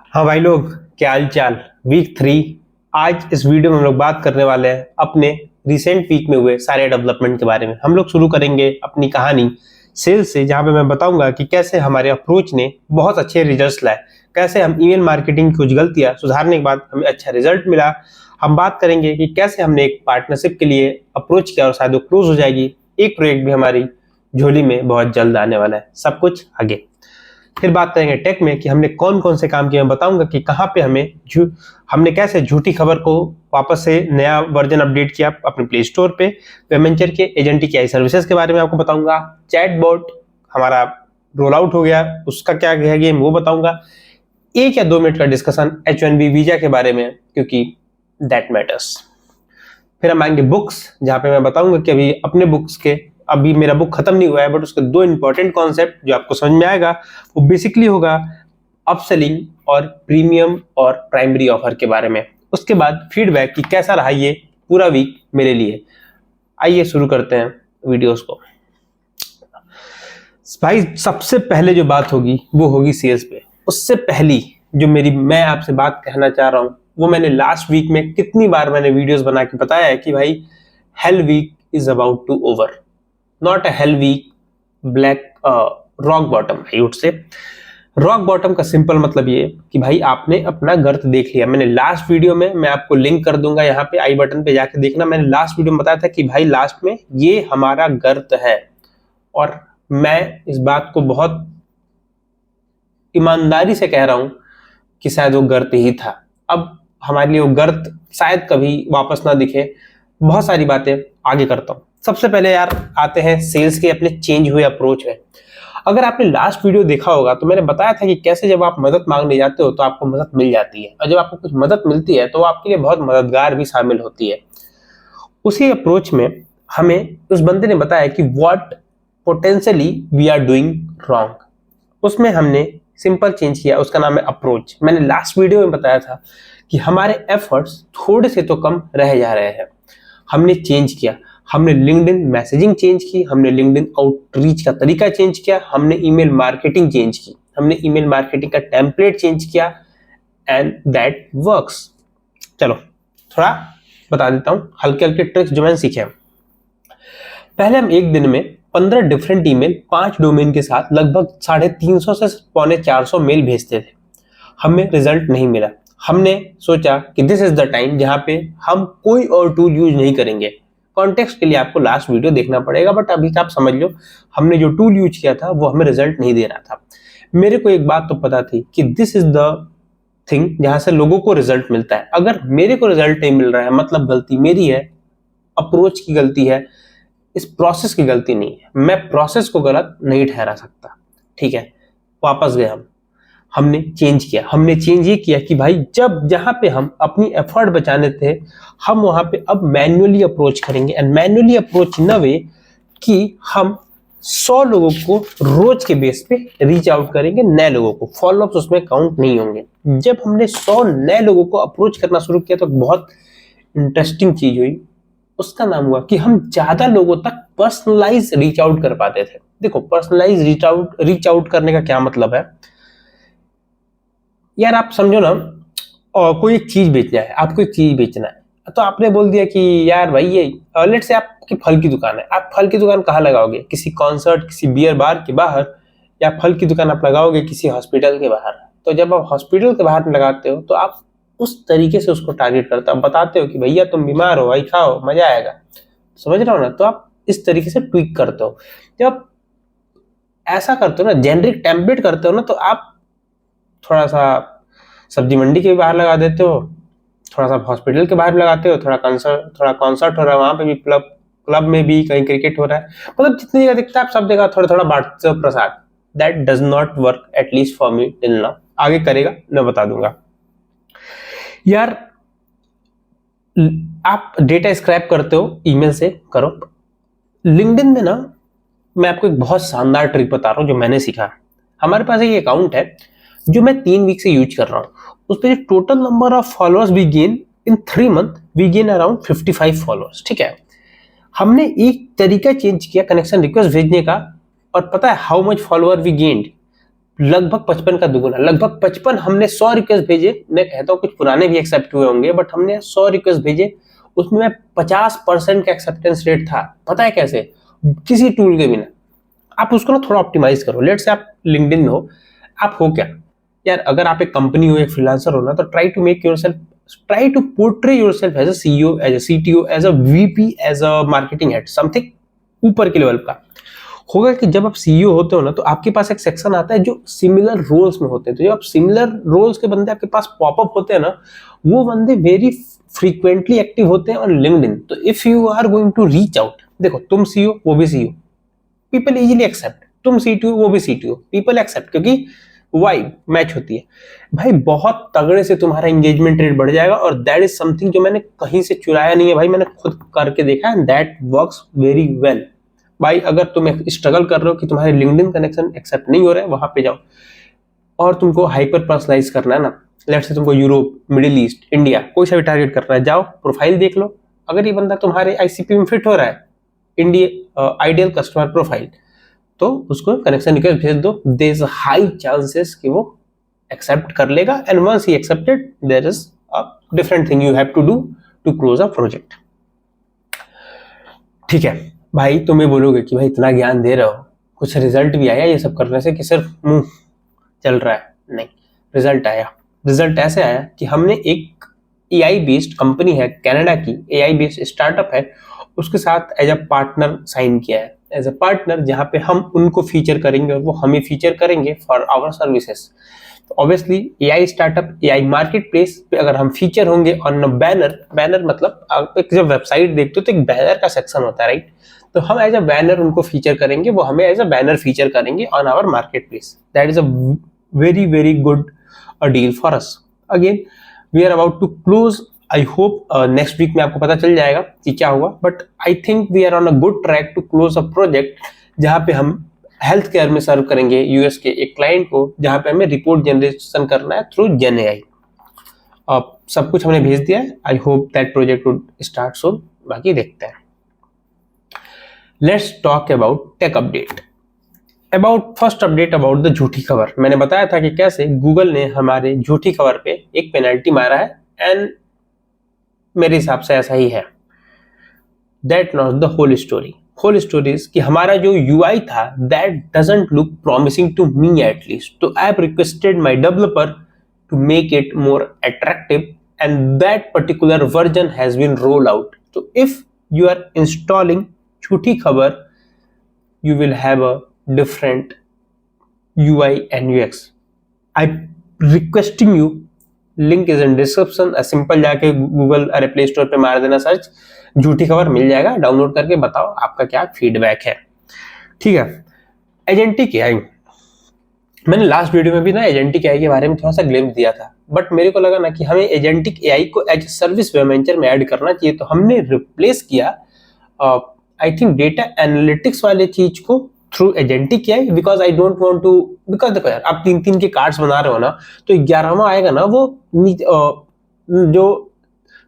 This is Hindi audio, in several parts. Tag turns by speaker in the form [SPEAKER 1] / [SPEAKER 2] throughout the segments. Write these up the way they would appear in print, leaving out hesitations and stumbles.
[SPEAKER 1] हाँ भाई लोग, क्या हाल चाल। वीक 3। आज इस वीडियो में हम लोग बात करने वाले हैं अपने रिसेंट वीक में हुए सारे डेवलपमेंट के बारे में। हम लोग शुरू करेंगे अपनी कहानी सेल्स से, जहां पे मैं बताऊंगा कि कैसे हमारे अप्रोच ने बहुत अच्छे रिजल्ट्स लाए, कैसे हम ईमेल मार्केटिंग की कुछ गलतियां सुधारने के बाद हमें अच्छा रिजल्ट मिला। हम बात करेंगे कि कैसे हमने एक पार्टनरशिप के लिए अप्रोच किया और शायद वो क्लोज हो जाएगी। एक प्रोजेक्ट भी हमारी झोली में बहुत जल्द आने वाला है। सब कुछ आगे। फिर बात करेंगे टेक में कि हमने कौन कौन से काम किए। मैं बताऊंगा कि कहाँ पे हमने कैसे झूठी खबर को वापस से नया वर्जन अपडेट किया अपने प्ले स्टोर पे। वेमेंचर के एजेंटिक एआई सर्विसेज के बारे में आपको बताऊंगा। चैटबॉट हमारा रोल आउट हो गया, उसका क्या है गेम वो बताऊंगा। 1 या 2 मिनट का डिस्कशन H1B वीजा के बारे में, क्योंकि दैट मैटर्स। फिर हम आएंगे बुक्स, जहाँ पे मैं बताऊंगा कि अभी मेरा बुक खत्म नहीं हुआ है, बट उसके 2 इंपॉर्टेंट कॉन्सेप्ट जो आपको समझ में आएगा वो बेसिकली होगा अपसेलिंग और प्रीमियम और प्राइमरी ऑफर के बारे में। उसके बाद फीडबैक कि कैसा रहा ये पूरा वीक मेरे लिए। आइए शुरू करते हैं वीडियोस को। भाई सबसे पहले जो बात होगी वो होगी सेल्स पे। उससे पहली जो मैं आपसे बात कहना चाह रहा हूँ वो मैंने लास्ट वीक में कितनी बार मैंने वीडियोस बना के बताया है कि भाई hell week is about to over, not a hell week, black rock bottom. I would say rock bottom का सिंपल मतलब ये कि भाई आपने अपना गर्त देख लिया। मैंने लास्ट वीडियो में, मैं आपको लिंक कर दूंगा यहाँ पे आई बटन पे जाके देखना, मैंने लास्ट वीडियो में बताया था कि भाई लास्ट में ये हमारा गर्त है। और मैं इस बात को बहुत ईमानदारी से कह रहा हूं कि शायद वो गर्त ही था। अब हमारे लिए वो गर्त शायद कभी वापस ना दिखे। बहुत सारी बातें आगे करता हूं। सबसे पहले यार आते हैं सेल्स के अपने चेंज हुए अप्रोच में। अगर आपने लास्ट वीडियो देखा होगा तो मैंने बताया था कि कैसे जब आप मदद मांगने जाते हो तो आपको मदद मिल जाती है, और जब आपको कुछ मदद मिलती है तो आपके लिए बहुत मददगार भी शामिल होती है। उसी अप्रोच में हमें उस बंदे ने बताया कि what potentially we are doing wrong. उसमें हमने सिंपल चेंज किया, उसका नाम है अप्रोच। मैंने लास्ट वीडियो में बताया था कि हमारे एफर्ट्स थोड़े से तो कम रह जा रहे हैं। हमने चेंज किया, हमने लिंक्डइन मैसेजिंग चेंज की, हमने लिंक्डइन आउटरीच का तरीका चेंज किया, हमने ईमेल मार्केटिंग चेंज की, हमने ईमेल मार्केटिंग का टेम्पलेट चेंज किया, एंड दैट वर्क्स। चलो थोड़ा बता देता हूं हल्के हल्के ट्रिक्स जो मैंने सीखे। पहले हम एक दिन में 15 डिफरेंट ईमेल 5 डोमेन के साथ लगभग 350 से 450 मेल भेजते थे। हमें रिजल्ट नहीं मिला। हमने सोचा कि दिस इज द टाइम जहां पे हम कोई और टूल यूज नहीं करेंगे। कॉन्टेक्स्ट के लिए आपको लास्ट वीडियो देखना पड़ेगा, बट अभी आप समझ लो हमने जो टूल यूज किया था वो हमें रिजल्ट नहीं दे रहा था। मेरे को एक बात तो पता थी कि दिस इज द थिंग जहां से लोगों को रिजल्ट मिलता है। अगर मेरे को रिजल्ट नहीं मिल रहा है मतलब गलती मेरी है, अप्रोच की गलती है, इस प्रोसेस की गलती नहीं है। मैं प्रोसेस को गलत नहीं ठहरा सकता। ठीक है, वापस गए हमने चेंज किया। हमने चेंज ये किया कि भाई जब जहां पे हम अपनी एफर्ट बचाने थे हम वहां पे अब मैन्युअली अप्रोच करेंगे। एंड मैन्युअली अप्रोच इन अ वे कि हम 100 लोगों को रोज के बेस पे रीच आउट करेंगे, नए लोगों को। फॉलोअप्स उसमें काउंट नहीं होंगे। जब हमने 100 नए लोगों को अप्रोच करना शुरू किया तो बहुत इंटरेस्टिंग चीज हुई। उसका नाम हुआ कि हम ज्यादा लोगों तक पर्सनलाइज रीच आउट कर पाते थे। देखो पर्सनलाइज रीच आउट करने का क्या मतलब है यार, आप समझो ना, और कोई एक चीज बेचना है, आपको एक चीज बेचना है, तो आपने बोल दिया कि यार भाई ये लेट से आपकी फल की दुकान है। आप फल की दुकान कहाँ लगाओगे? किसी कॉन्सर्ट, किसी बियर बार के बाहर, या फल की दुकान आप लगाओगे किसी हॉस्पिटल के बाहर। तो जब आप हॉस्पिटल के बाहर लगाते हो तो आप उस तरीके से उसको टारगेट करते हो। आप बताते हो कि भैया तुम बीमार हो, भाई खाओ मजा आएगा। समझ रहे हो ना? तो आप इस तरीके से ट्विक करते हो। जब आप ऐसा करते हो ना, जेनरिक टेम्पलेट करते हो ना, तो आप थोड़ा सा सब्जी मंडी के बाहर लगा देते हो, थोड़ा सा हॉस्पिटल के बाहर लगाते हो, थोड़ा कॉन्सर्ट हो रहा है वहां पे भी, क्लब में भी, कहीं क्रिकेट हो रहा है, मतलब जितनी जगह दिखता है आप सब जगह थोड़ा थोड़ा बांटते हो प्रसाद। That does not work, at least for me till now. आगे करेगा मैं बता दूंगा। यार आप डेटा स्क्रैप करते हो ईमेल से, करो। लिंक्डइन में ना मैं आपको एक बहुत शानदार ट्रिक बता रहा हूँ जो मैंने सीखा। हमारे पास एक अकाउंट है जो मैं 3 वीक से यूज कर रहा हूँ। उस पर total number of followers we gain in 3 month, we gain around 55 followers. ठीक है, हमने एक तरीका चेंज किया कनेक्शन रिक्वेस्ट भेजने का, और पता है how much follower we gained? लगभग 55 का दुगुना, लगभग 55 हमने 100 रिक्वेस्ट भेजे। मैं कहता हूँ कुछ पुराने भी एक्सेप्ट हुए होंगे, बट हमने 100 रिक्वेस्ट भेजे, उसमें 50% का एक्सेप्टेंस रेट था। पता है कैसे? किसी टूल के बिना। आप उसको ना थोड़ा ऑप्टिमाइज करो। लेट्स से आप लिंक्डइन में हो, आप हो क्या यार, अगर आप एक कंपनी हो, एक फ्रीलांसर हो ना, तो try to make yourself, try to portray yourself as a CEO, as a CTO, as a VP, as a marketing head, something ऊपर के लेवल का होगा। कि जब आप सीईओ होते हो ना, तो आपके पास एक सेक्शन आता है जो सिमिलर रोल्स में होते हैं। तो जब आप सिमिलर रोल्स के बंदे आपके पास पॉपअप होते हैं ना, वो बंदे वेरी फ्रीक्वेंटली एक्टिव होते हैं ऑन लिंक्डइन। तो if you are going to reach out, देखो तुम सीईओ, वो भी सीईओ, पीपल इजीली एक्सेप्ट। तुम सीटीओ, वो भी सीटीओ, पीपल एक्सेप्ट, क्योंकि वाइब मैच होती है। भाई बहुत तगड़े से तुम्हारा एंगेजमेंट रेट बढ़ जाएगा, और दैट इज समथिंग जो मैंने कहीं से चुराया नहीं है भाई, मैंने खुद करके देखा है, दैट वर्क्स वेरी वेल। भाई अगर तुम स्ट्रगल कर रहे हो कि तुम्हारे लिंक्डइन कनेक्शन एक्सेप्ट नहीं हो रहे, वहां पे जाओ। और तुमको हाइपर पर्सनलाइज करना है ना, लेट्स से तुमको यूरोप, मिडिल ईस्ट, इंडिया, कोई सा भी टारगेट करना है, जाओ प्रोफाइल देख लो। अगर ये बंदा तुम्हारे आईसीपी में फिट हो रहा है, इंडिया आइडियल कस्टमर प्रोफाइल, तो उसको कनेक्शन रिक्वेस्ट भेज दो। देयर इज हाई चांसेस कि वो एक्सेप्ट कर लेगा, and once he accepted, there is a different thing you have to do to close a project. ठीक है भाई, तुम्हें बोलोगे कि भाई इतना ज्ञान दे रहे हो, कुछ रिजल्ट भी आया ये सब करने से, कि सिर्फ मुंह चल रहा है? नहीं, रिजल्ट आया। रिजल्ट ऐसे आया कि हमने एक एआई बेस्ड कंपनी है, कनाडा की एआई बेस्ड स्टार्टअप है, उसके साथ एज अ पार्टनर साइन किया है, एज अ पार्टनर, जहां पे हम उनको फीचर करेंगे और वो हमें फीचर करेंगे for our services. Obviously AI startup, AI market place पे अगर हम फीचर होंगे ऑन बैनर, बैनर मतलब आप एक जब वेबसाइट देखते हो तो एक बैनर का सेक्शन होता है, राइट? तो हम एज अ बैनर उनको फीचर करेंगे, वो हमें एज अ बैनर फीचर करेंगे on our market place. That is a very very good deal for us. Again we are about to close, I hope next week में आपको पता चल जाएगा कि क्या हुआ, but I think we are on a good track to close a project, जहां पे हम हेल्थ केयर में सर्व करेंगे यूएस के एक क्लाइंट को, जहां पे हमें रिपोर्ट जनरेशन करना है थ्रू जेन एआई। सब कुछ हमने भेज दिया है। I hope that project would start सून, बाकी देखते हैं। Let's talk about tech update. About first update about the झूठी खबर। मैंने बताया था कि कैसे गूगल ने हमारे झूठी खबर पे एक पेनल्टी मारा है, एंड मेरे हिसाब से ऐसा ही है। That not the whole story. Whole story is कि हमारा जो यूआई था, that doesn't look promising to me at least, तो I have requested my developer to make it more attractive, and that particular version has been rolled out. So if you are installing Chuti Khabar, you will have a different UI and UX. I'm requesting you, link is in description, simple जाके गूगल अरे प्ले स्टोर पे मार देना सर्च, झूठी खबर मिल जाएगा, डाउनलोड करके बताओ आपका क्या फीडबैक है। ठीक है, एजेंटिक एआई, मैंने लास्ट वीडियो में भी ना एजेंटिक एआई के बारे में थोड़ा सा ग्लिम्स दिया था, बट मेरे को लगा ना कि हमें एजेंटिक एआई को एज सर्विस वेबमेंचर में ऐड करना चाहिए, तो हमने रिप्लेस किया आई थिंक डेटा एनालिटिक्स वाले चीज को through agentic AI, because I don't want to, because देखो यार, आप 3-3 के कार्ड्स बना रहे हो ना, तो 11वां आएगा ना वो जो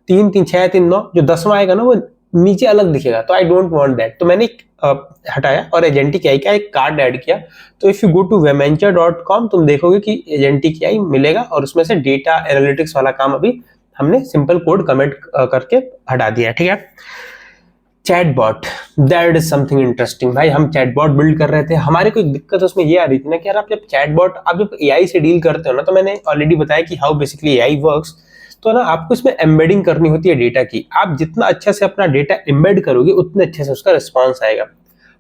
[SPEAKER 1] 3-3-6-3-9, जो 10वां आएगा ना वो नीचे अलग दिखेगा, तो आई डोंट वांट दैट। तो मैंने हटाया और एजेंटिक एआई का एक कार्ड ऐड किया। तो if you go to wementure.com, तुम देखोगे कि एजेंटिक एआई मिलेगा, और उसमें से डेटा एनालिटिक्स वाला काम अभी हमने सिंपल कोड कमेंट करके हटा दिया है। ठीक है, chatbot, that is something interesting. भाई हम चैटबॉट बिल्ड कर रहे थे, हमारे कोई दिक्कत उसमें ये आ रही थी ना कि यार आप जब चैटबॉट, आप जब एआई से डील करते हो ना, तो मैंने ऑलरेडी बताया कि हाउ बेसिकली एआई वर्क्स, तो ना आपको इसमें एम्बेडिंग करनी होती है डेटा की। आप जितना अच्छे से अपना डेटा एम्बेड करोगे, उतने अच्छे से उसका रिस्पॉन्स आएगा।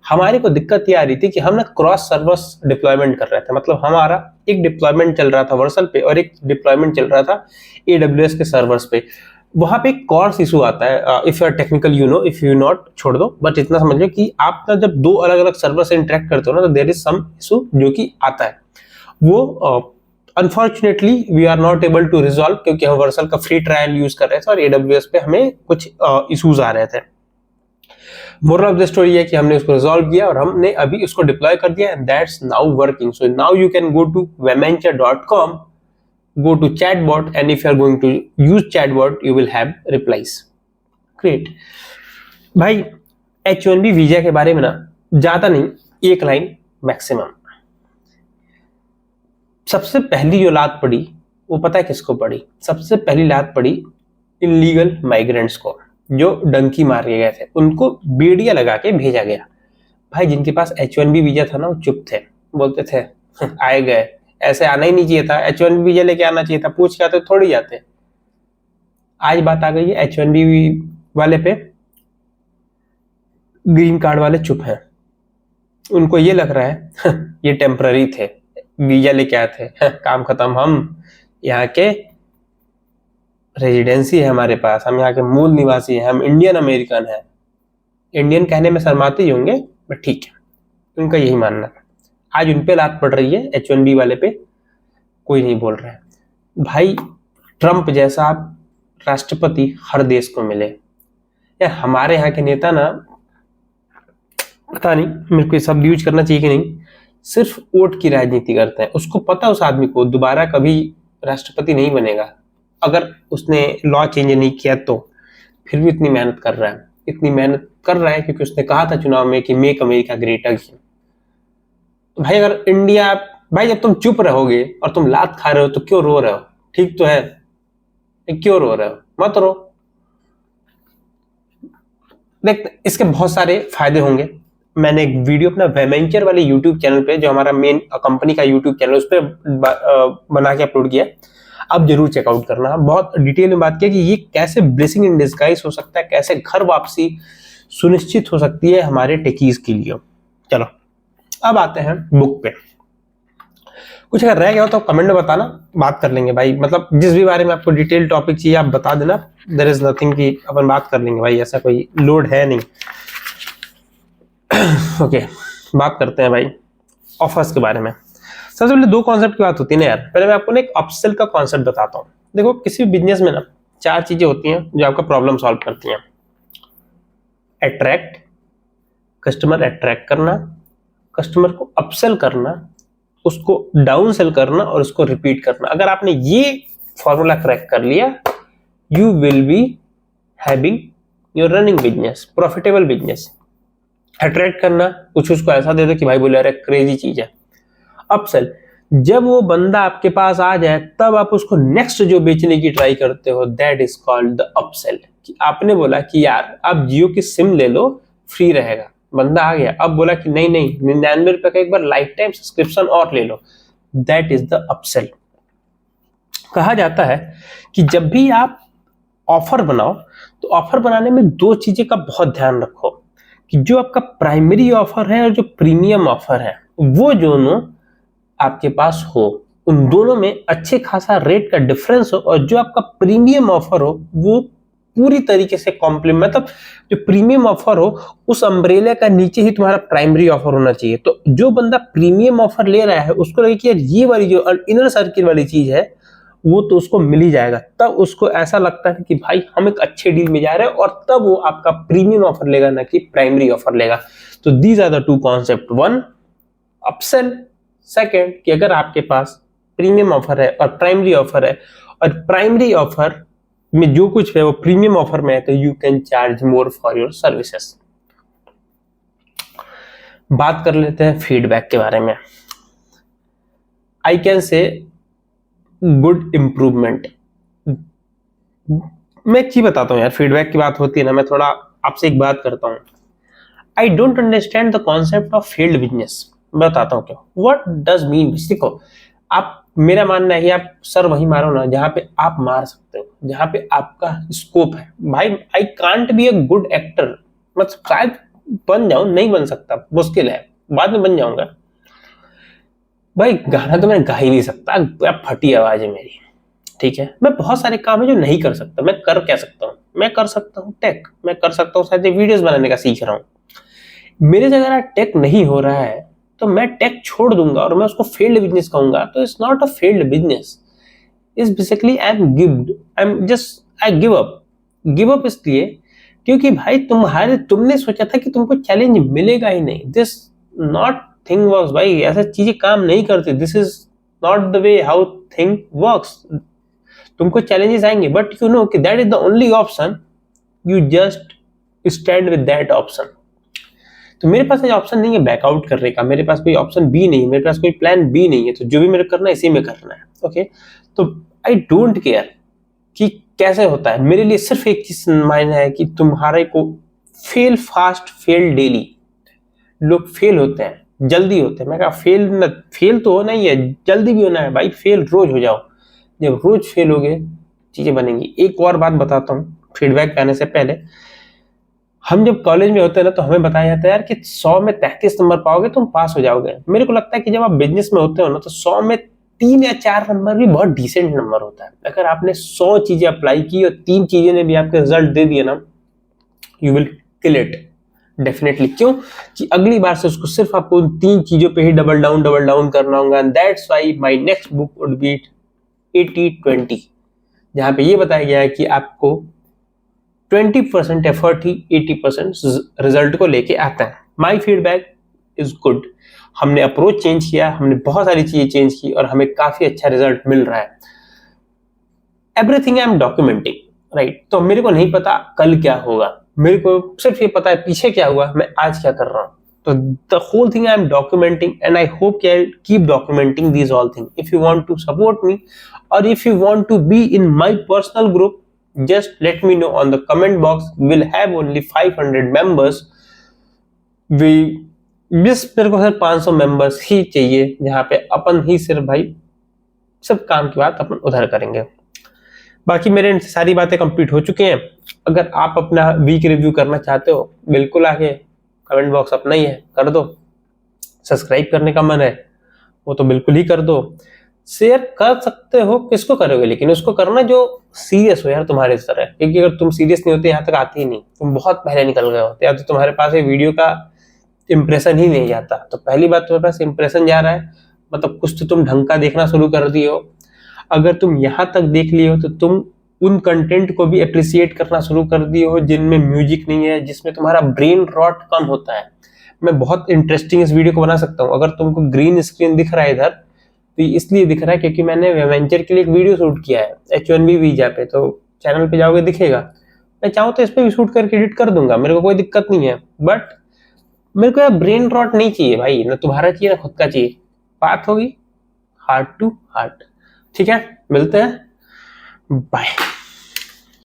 [SPEAKER 1] हमारे को दिक्कत ये आ रही थी कि हम ना क्रॉस सर्वर्स डिप्लॉयमेंट कर रहे थे, मतलब हमारा एक डिप्लॉयमेंट चल रहा था वर्सल पे और एक डिप्लॉयमेंट चल रहा था AWS के सर्वर्स पे। वहां पे एक कॉर्स इशू आता है, if you are technical you know, if you not छोड़ दो, बट इतना समझ लो कि आप ना जब दो अलग अलग सर्वर से इंटरेक्ट करते हो ना, तो देयर इज सम इशू जो कि आता है। वो unfortunately we are not able to resolve, क्योंकि हम वर्सल का फ्री ट्रायल यूज कर रहे थे और AWS पे हमें कुछ इशूज आ रहे थे। मोरल ऑफ द स्टोरी है कि हमने उसको रिजॉल्व किया और हमने अभी उसको डिप्लॉय कर दिया, and that's now working. So now you can go to wementure.com, go to chatbot, and if you are going to use chatbot, you will have replies. Great. भाई H1B वीजा के बारे में ना ज्यादा नहीं, एक लाइन मैक्सिमम। सबसे पहली जो लात पड़ी वो पता है किसको पड़ी? सबसे पहली लात पड़ी इलीगल माइग्रेंट्स को, जो डंकी मार के गए थे, उनको बेड़िया लगा के भेजा गया। भाई जिनके पास H1B वीजा था ना वो चुप थे, बोलते थे आए गए, ऐसे आना ही नहीं चाहिए था, H1B वीजा लेके आना चाहिए था, पूछ के आते थोड़ी जाते। आज बात आ गई है H1B वाले पे, ग्रीन कार्ड वाले चुप हैं, उनको ये लग रहा है ये टेम्पररी थे, वीजा लेके आए थे, काम खत्म, हम यहाँ के रेजिडेंसी है हमारे पास, हम यहाँ के मूल निवासी हैं, हम इंडियन अमेरिकन हैं। इंडियन कहने में शर्माते ही होंगे, बट ठीक है, उनका यही मानना है। आज उन पे लात पड़ रही है, H1B वाले पे कोई नहीं बोल रहा है। भाई ट्रंप जैसा राष्ट्रपति हर देश को मिले, या हमारे यहाँ के नेता ना, पता नहीं मेरे को ये शब्द यूज करना चाहिए कि नहीं, सिर्फ वोट की राजनीति करते हैं। उसको पता उस आदमी को दोबारा कभी राष्ट्रपति नहीं बनेगा, अगर उसने लॉ चेंज नहीं किया तो, फिर भी इतनी मेहनत कर रहा है, इतनी मेहनत कर रहा है क्योंकि उसने कहा था चुनाव में कि मेक अमेरिका ग्रेट अगेन। तो भाई अगर इंडिया, भाई जब तुम चुप रहोगे और तुम लात खा रहे हो तो क्यों रो रहे हो? ठीक तो है, क्यों रो रहे हो? मत रो। देख इसके बहुत सारे फायदे होंगे। मैंने एक वीडियो अपना वेमेंचर वाले यूट्यूब चैनल पे, जो हमारा मेन कंपनी का यूट्यूब चैनल, उस पर बना के अपलोड किया, आप जरूर चेकआउट करना। बहुत डिटेल में बात किया कि ये कैसे ब्लेसिंग इन डिस्गाइज हो सकता है, कैसे घर वापसी सुनिश्चित हो सकती है हमारे टेकीज के लिए। चलो अब आते हैं बुक पे। कुछ अगर रह गया हो तो कमेंट में बताना, बात कर लेंगे भाई। मतलब जिस भी बारे में आपको डिटेल टॉपिक चाहिए आप बता देना, देयर इज नथिंग कि अपन बात कर लेंगे भाई, ऐसा कोई लोड है नहीं। ओके बात करते हैं भाई ऑफर्स के बारे में। सबसे पहले दो कॉन्सेप्ट की बात होती है ना यार। पहले मैं आपको ना एक अपसेल का कॉन्सेप्ट बताता हूँ। देखो किसी भी बिजनेस में ना 4 चीजें होती हैं जो आपका प्रॉब्लम सॉल्व करती हैं। अट्रैक्ट, कस्टमर अट्रैक्ट करना, कस्टमर को अपसेल करना, उसको डाउन सेल करना और उसको रिपीट करना। अगर आपने ये फॉर्मूला क्रैक कर लिया, you will be having your running business, profitable business. Attract करना, कुछ उसको ऐसा दे दो कि भाई बोले अरे क्रेजी चीज है। अपसेल, जब वो बंदा आपके पास आ जाए तब आप उसको नेक्स्ट जो बेचने की ट्राई करते हो, that is called the upsell. कि आपने बोला कि यार आप जियो की सिम ले लो, फ्री रहेगा, बंदा आ गया, अब बोला कि नहीं नहीं 99 रुपए का एक बार लाइफ टाइम सब्सक्रिप्शन और ले लो, दैट इज द अपसेल। कहा जाता है कि जब भी आप ऑफर बनाओ तो ऑफर बनाने में 2 चीजें का बहुत ध्यान रखो, कि जो आपका प्राइमरी ऑफर है और जो प्रीमियम ऑफर है वो दोनों आपके पास हो, उन दोनों में अच्छे खासा रेट का डिफरेंस हो, और जो आपका प्रीमियम ऑफर हो वो पूरी तरीके से कॉम्प्लीमेंट, मतलब जो प्रीमियम ऑफर हो उस अम्ब्रेला का नीचे ही तुम्हारा प्राइमरी ऑफर होना चाहिए। तो जो बंदा प्रीमियम ऑफर ले रहा है उसको लगे कि यार ये वाली जो इनर सर्किल वाली चीज है वो तो उसको मिल ही जाएगा, तब उसको ऐसा लगता है कि भाई हम एक अच्छे डील में जा रहे हैं, और तब वो आपका प्रीमियम ऑफर लेगा ना कि प्राइमरी ऑफर लेगा। तो these are the 2 concept, 1 upsell, second कि अगर आपके पास प्रीमियम ऑफर है और प्राइमरी ऑफर है, और प्राइमरी ऑफर में जो कुछ है वो प्रीमियम ऑफर में है, तो you can charge more for your services. बात कर लेते हैं फीडबैक के बारे में। I can say good improvement. मैं एक चीज बताता हूँ यार, फीडबैक की बात होती है ना, मैं थोड़ा आपसे एक बात करता हूँ। I don't understand the concept of failed business. मैं बताता हूँ क्यों। What does mean. देखो आप, मेरा मानना है कि आप सर वही मारो ना जहां पे आप मार सकते हो, जहां पे आपका स्कोप है। भाई I can't be a good actor, मतलब शायद बन जाऊं, नहीं बन सकता, मुश्किल है, बाद में बन जाऊंगा। भाई गाना तो मैं गा ही नहीं सकता, फटी आवाज है मेरी, ठीक है। मैं बहुत सारे काम है जो नहीं कर सकता। मैं कर क्या सकता हूँ? मैं कर सकता हूँ टेक, मैं कर सकता हूँ शायद वीडियोस बनाने का सीख रहा हूँ। मेरे से अगर टेक नहीं हो रहा है तो मैं टेक छोड़ दूंगा और मैं उसको फेल्ड बिजनेस कहूंगा, तो it's not a failed business, is basically I give up. Give up इसलिए क्योंकि भाई तुमने सोचा था कि तुमको चैलेंज मिलेगा ही नहीं। दिस नॉट थिंग वर्क्स भाई, ऐसा चीजें काम नहीं करती। This is not the way how thing works. तुमको चैलेंजेस आएंगे बट यू नो कि that is the only option, you just stand with that option. तो मेरे पास ऑप्शन नहीं है बैकआउट करने का, मेरे पास कोई ऑप्शन बी नहीं है, मेरे पास कोई प्लान बी नहीं है, तो जो भी मेरे करना है इसी में करना है। ओके, तो आई डोंट केयर कि कैसे होता है, मेरे लिए सिर्फ एक चीज मायने है कि तुम्हारे को फेल फास्ट फेल डेली। लोग फेल होते हैं, जल्दी होते हैं, मैं कहा फेल तो होना ही है, जल्दी भी होना है भाई, फेल रोज हो जाओ। जब रोज फेल होगे चीजें बनेंगी। एक और बात बताता हूँ फीडबैक आने से पहले, हम जब कॉलेज में होते हैं ना तो हमें बताया जाता है यार कि 100 में 33 नंबर पाओगे तुम पास हो जाओगे। मेरे को लगता है कि जब आप बिजनेस में होते हो ना तो 100 में 3 या 4 नंबर भी बहुत डिसेंट नंबर होता है। अगर आपने 100 चीजें अप्लाई की और 3 चीजें ने भी आपके रिजल्ट दे दिए ना, you will kill it definitely. क्यों कि अगली बार से उसको सिर्फ आपको उन 3 चीजों पे ही डबल डाउन करना होगा। And that's why my next book would be 80-20, जहां पे ये बताया गया है कि आपको 20% एफर्ट ही 80% रिजल्ट को लेके आता है। माई फीडबैक इज गुड। हमने अप्रोच चेंज किया, हमने बहुत सारी चीजें चेंज की और हमें काफी अच्छा रिजल्ट मिल रहा है। Everything I am documenting, right. तो मेरे को नहीं पता कल क्या होगा, मेरे को सिर्फ ये पता है पीछे क्या हुआ, मैं आज क्या कर रहा हूँ। तो the whole thing I am documenting and I hope कि I keep documenting these all thing. If you want to support me और if you want to be in my personal group, just let me know on the comment box. We'll have only 500 members. मेरे को सिर्फ 500 मेंबर्स ही चाहिए, जहां पे अपन ही सिर्फ भाई सब काम की बात अपन उधर करेंगे। बाकी मेरे सारी बातें कंप्लीट हो चुके हैं। अगर आप अपना वीक रिव्यू करना चाहते हो, बिल्कुल आके कमेंट बॉक्स अपना ही है, कर दो। सब्सक्राइब करने का मन है वो तो बिल्कुल ही कर दो। शेयर कर सकते हो, किसको करोगे, लेकिन उसको करना जो सीरियस हो यार तुम्हारे इस तरह। क्योंकि अगर तुम सीरियस नहीं होते यहाँ तक आते ही नहीं, तुम बहुत पहले निकल गए होते, या तो तुम्हारे पास ये वीडियो का इंप्रेशन ही नहीं जाता। तो पहली बात तुम्हारे पास इंप्रेशन जा रहा है, मतलब कुछ तो तुम ढंग का देखना शुरू कर दिए हो। अगर तुम यहाँ तक देख लिए हो तो तुम उन कंटेंट को भी अप्रिसिएट करना शुरू कर दिए हो जिनमें म्यूजिक नहीं है, जिसमें तुम्हारा ब्रेन रॉट कम होता है। मैं बहुत इंटरेस्टिंग इस वीडियो को बना सकता हूँ। अगर तुमको ग्रीन स्क्रीन दिख रहा है इधर, तो इसलिए दिख रहा है क्योंकि मैंने वेंचर के लिए एक वीडियो शूट किया है H1B वीजा पे। तो चैनल पे जाओगे दिखेगा। मैं चाहूँ तो इस पे भी शूट करके एडिट कर दूंगा, मेरे को कोई दिक्कत नहीं है। बट मेरे को यार ब्रेन रॉट नहीं चाहिए भाई, ना तुम्हारा चाहिए ना खुद का चाहिए। बात होगी हार्ट टू हार्ट। ठीक है, मिलते हैं, बाय।